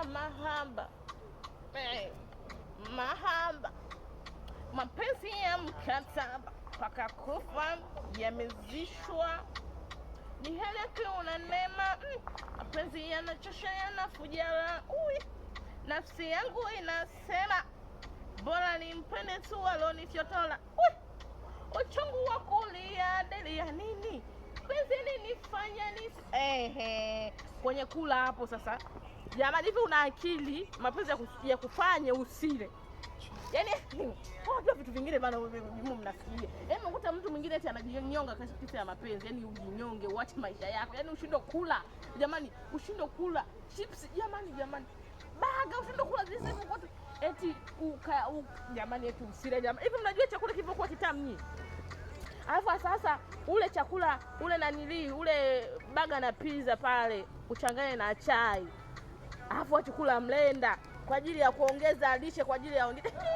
ya mahaba, mahaba, mapenzi ya mkataba mpaka kufa yamezishwa, ni hali kuna neema, mapenzi yanachosha yanafujara. Nafsi yangu inasema bora nimpende tu alonifyotola. Uchungu wa kulia deli ya nini? Penzi nifanya kwenye kula hapo sasa. Jamani, hivi una akili? Mapenzi ya kufanya usile. Yaani unajua vitu vingine bana mnafikiria. Yaani unakuta mtu mwingine eti anajinyonga katika kisa ya mapenzi. Yaani ujinyonge, uache maisha yako. Yaani ushindwe kula. Jamani, ushindwe kula chips. Jamani. Baga ushindwe kula zile kwa eti jamani eti usile jamani. Hivi mnajua chakula kilivyokuwa kitamu nyinyi? Alafu sasa ule chakula ule ule baga na pizza pale uchanganye na chai. Alafu chakula mlenda kwa ajili ya kuongeza lishe kwa ajili ya